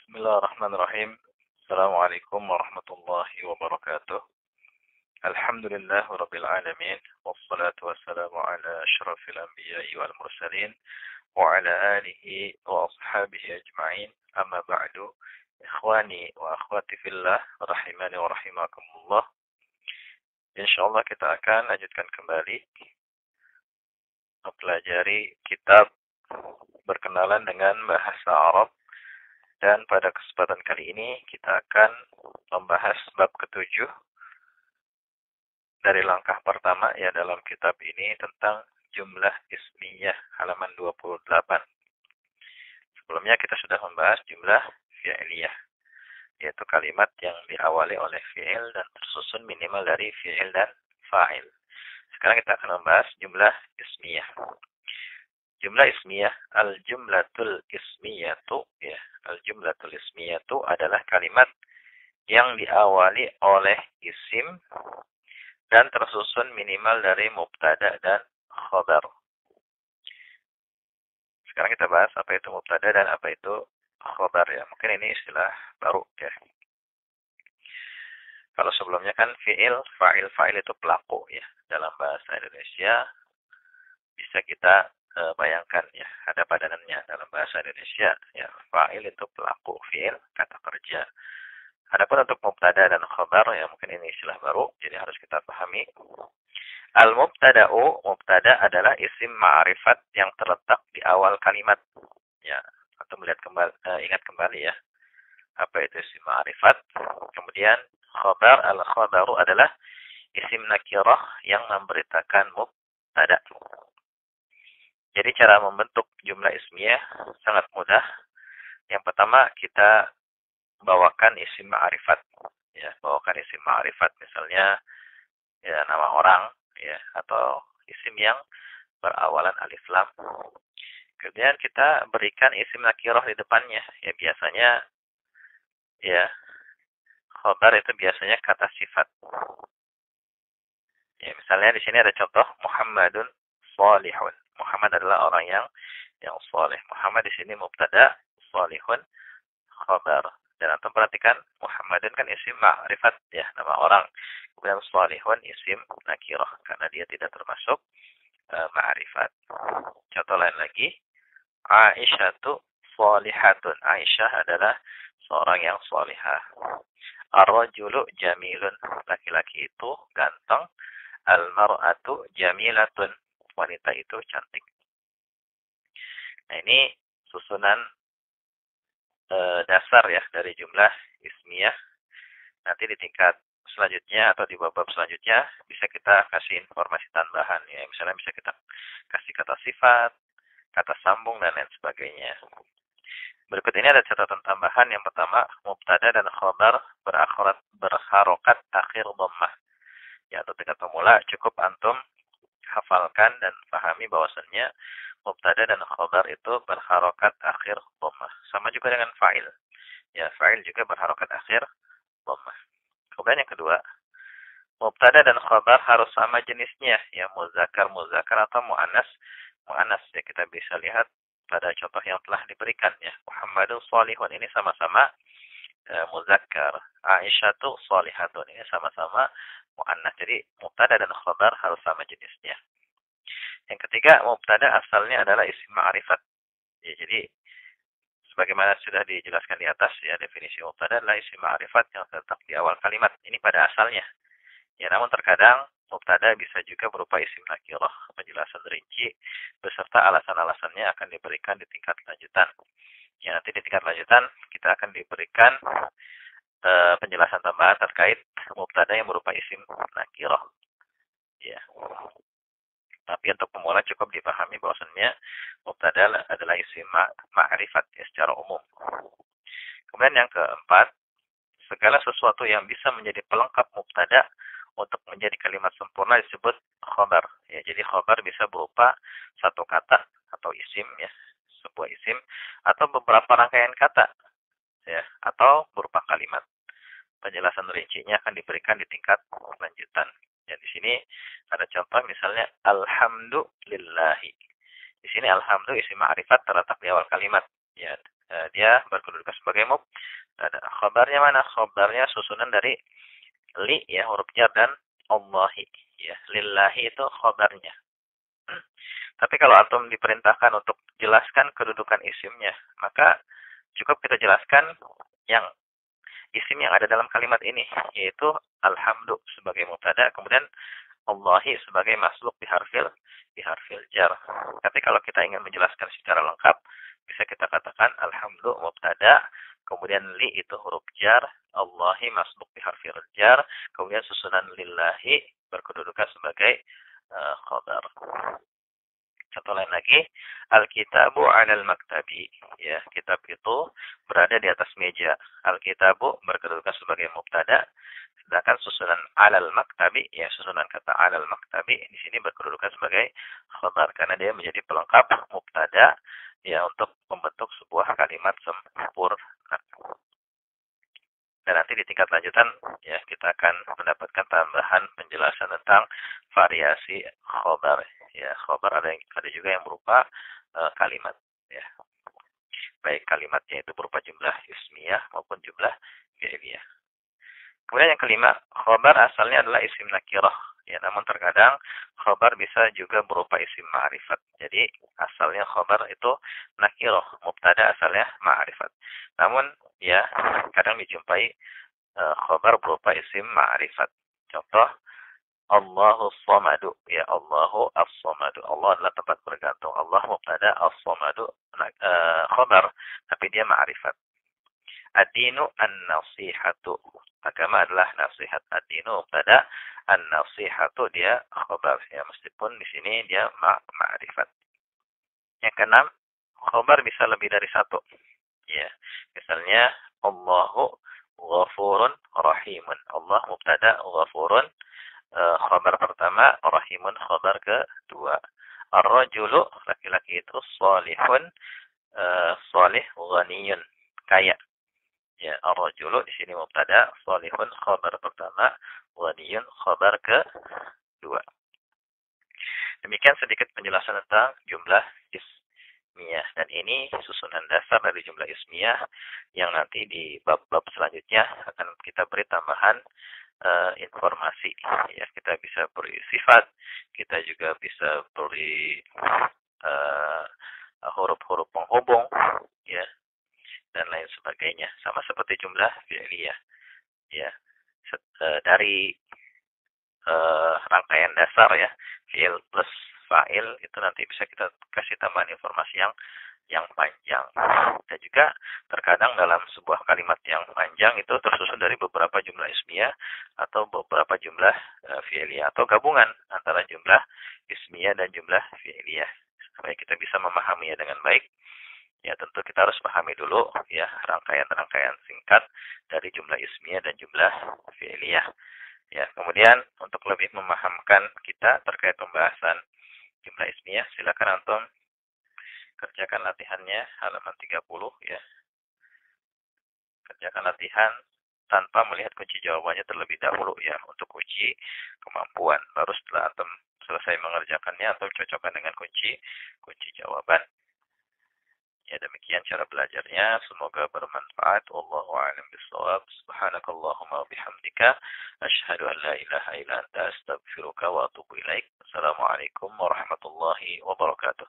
Bismillahirrahmanirrahim. Assalamualaikum warahmatullahi wabarakatuh. Alhamdulillah rabbil alamin. Wassalatu wassalamu ala asyrafil anbiya'i wal mursalin. Wa ala alihi wa ashabihi ajma'in. Amma ba'du. Ikhwani wa akhwati fillah. Rahimani wa rahimakumullah. InsyaAllah kita akan lanjutkan kembali mempelajari kitab berkenalan dengan bahasa Arab. Dan pada kesempatan kali ini kita akan membahas bab ketujuh dari langkah pertama ya dalam kitab ini tentang jumlah ismiyah halaman 28. Sebelumnya kita sudah membahas jumlah fi'liyah, yaitu kalimat yang diawali oleh fi'il dan tersusun minimal dari fi'il dan fa'il. Sekarang kita akan membahas jumlah ismiyah. Jumlah ismiyah, al-jumlatul ismiyatu, ya, al-jumlatul ismiyatu adalah kalimat yang diawali oleh isim dan tersusun minimal dari mubtada dan khabar. Sekarang kita bahas apa itu mubtada dan apa itu khabar ya. Mungkin ini istilah baru ya. Kalau sebelumnya kan fi'il, fa'il itu pelaku ya. Dalam bahasa Indonesia bisa kita bayangkan ya, ada padanannya dalam bahasa Indonesia ya, fa'il itu pelaku, fi'il kata kerja. Adapun untuk mubtada dan khabar ya, mungkin ini istilah baru jadi harus kita pahami. Al-mubtada'u, mubtada adalah isim ma'rifat yang terletak di awal kalimat ya. Atau ingat kembali ya, apa itu isim ma'rifat. Kemudian khabar, al-khabaru adalah isim nakirah yang memberitakan mubtada. Jadi cara membentuk jumlah ismiyah sangat mudah. Yang pertama kita bawakan isim ma'rifat. Ya, bawakan isim ma'rifat misalnya ya nama orang ya atau isim yang berawalan alif lam. Kemudian kita berikan isim nakirah di depannya. Ya biasanya ya khabar itu biasanya kata sifat. Ya misalnya di sini ada contoh Muhammadun shalihun. Muhammad adalah orang yang saleh. Muhammad di sini mubtada, shalihun khabar. Dan antum perhatikan Muhammadun kan isim ma'rifat ya, nama orang. Kemudian shalihun isim nakirah karena dia tidak termasuk ma'rifat. Contoh lain lagi, Aisyatu shalihatun. Aisyah adalah seorang yang salihah. Ar-rajulu jamilun. Laki-laki itu ganteng. Al-mar'atu jamilatun. Wanita itu cantik. Nah ini susunan dasar ya dari jumlah ismiyah. Nanti di tingkat selanjutnya atau di bab selanjutnya bisa kita kasih informasi tambahan ya. Misalnya bisa kita kasih kata sifat, kata sambung dan lain sebagainya. Berikut ini ada catatan tambahan. Yang pertama, mubtada dan khabar berharokat akhir dhammah. Ya, untuk tingkat pemula cukup antum hafalkan dan pahami bahwasannya mubtada dan khabar itu berharokat akhir dhammah. Sama juga dengan fa'il. Ya, fa'il juga berharokat akhir dhammah. Kemudian yang kedua, mubtada dan khabar harus sama jenisnya, ya muzakkar atau muannas. Muannas ya kita bisa lihat pada contoh yang telah diberikan ya. Muhammadun shalihun ini sama-sama muzakkar. Aisyatu shalihatun ini sama-sama muannas. Jadi mubtada dan khabar harus sama jenisnya. Yang ketiga, mubtada asalnya adalah isim ma'rifat. Ya, jadi sebagaimana sudah dijelaskan di atas ya, definisi mubtada adalah isim ma'rifat yang terletak di awal kalimat. Ini pada asalnya. Ya, namun terkadang mubtada bisa juga berupa isim nakirah. Penjelasan rinci beserta alasan-alasannya akan diberikan di tingkat lanjutan. Ya, nanti di tingkat lanjutan kita akan diberikan penjelasan tambahan terkait mubtada yang berupa isim nakirah. Ya. Tapi untuk pemula cukup dipahami bahwasannya mubtada adalah isim ma'rifat ya, secara umum. Kemudian yang keempat, segala sesuatu yang bisa menjadi pelengkap mubtada untuk menjadi kalimat sempurna disebut khabar. Ya, jadi khabar bisa berupa satu kata atau isim ya, sebuah isim atau beberapa rangkaian kata ya, atau berupa kalimat. Penjelasan rincinya akan diberikan di tingkat lanjutan. Ya, di sini ada contoh misalnya alhamdulillahi. Di sini alhamdu isim ma'rifat terletak di awal kalimat. Ya, dia berkedudukan sebagai mubtada. Khabarnya mana? Khabarnya susunan dari li ya, huruf jar, dan Allahi ya. Lillahi itu khabarnya. Tapi kalau antum diperintahkan untuk jelaskan kedudukan isimnya, maka cukup kita jelaskan yang isim yang ada dalam kalimat ini, yaitu alhamdu sebagai mubtada, kemudian Allahi sebagai masbuk biharfil jar. Tapi kalau kita ingin menjelaskan secara lengkap, bisa kita katakan alhamdu mubtada, kemudian li itu huruf jar, Allahi masbuk biharfil jar, kemudian susunan lillahi berkedudukan sebagai khabar. Contoh lain lagi, al-kitabu 'alal maktabi. Ya, kitab itu berada di atas meja. Al-kitabu berkedudukan sebagai mubtada, sedangkan susunan 'alal maktabi, ya susunan kata 'alal maktabi di sini berkedudukan sebagai khabar karena dia menjadi pelengkap mubtada ya untuk membentuk sebuah kalimat sempurna. Dan nanti di tingkat lanjutan ya kita akan mendapatkan tambahan penjelasan tentang variasi khobar. Ya, khobar ada juga yang berupa kalimat ya. Baik kalimatnya itu berupa jumlah ismiyah maupun jumlah fi'liyah. Kemudian yang kelima, khobar asalnya adalah isim nakirah. Ya, namun terkadang khobar bisa juga berupa isim ma'rifat. Jadi asalnya khobar itu nakirah, mubtada asalnya ma'rifat. Namun ya kadang dijumpai khobar berupa isim ma'rifat. Contoh, Allahu Samadu. Ya, Allahu As-Samadu. Allah adalah tempat bergantung. Allah mubtada, As-Samadu khobar, tapi dia ma'rifat. Ad-dinu an-nasihatu. Agama adalah nasihat. Ad-dinu mubtada, an-nasihatu dia khobar. Ya, meskipun di sini dia ma'rifat. Yang keenam, khobar bisa lebih dari satu. Ya, misalnya Allahu Ghafurun Rahimun. Allah mubtada, Ghafurun khabar pertama, Rahimun khabar kedua. Ar-rajulu laki-laki itu salihun salih ghaniyun kaya. Ya, ar-rajulu di sini mubtada, salihun khabar pertama, ghaniyun khabar kedua. Demikian sedikit penjelasan tentang jumlah ismiyah, dan ini susunan dasar dari jumlah ismiyah yang nanti di bab-bab selanjutnya akan kita beri tambahan informasi. Ya, kita bisa beri sifat, kita juga bisa beri huruf-huruf penghubung, ya, dan lain sebagainya. Sama seperti jumlah fi'liyah. Ya, dari rangkaian dasar ya, fi'il plus fa'il itu nanti bisa kita kasih tambahan informasi yang panjang. Dan juga terkadang dalam sebuah kalimat yang panjang itu tersusun dari beberapa jumlah ismiyah atau beberapa jumlah fi'liyah atau gabungan antara jumlah ismiyah dan jumlah fi'liyah. Supaya kita bisa memahaminya dengan baik, ya tentu kita harus pahami dulu ya rangkaian-rangkaian singkat dari jumlah ismiyah dan jumlah fi'liyah. Ya, kemudian untuk lebih memahamkan kita terkait pembahasan jumlah ismiyah, silakan antum kerjakan latihannya halaman 30 ya. Kerjakan latihan tanpa melihat kunci jawabannya terlebih dahulu ya, untuk uji kemampuan. Baru setelah antum selesai mengerjakannya, antum cocokkan dengan kunci jawaban. Ya, demikian cara belajarnya. Semoga bermanfaat. Wallahu a'lam bishawab. Subhanakallahumma bihamdika asyhadu an la ilaha illa anta astaghfiruka wa atubu ilaik. Assalamualaikum warahmatullahi wabarakatuh.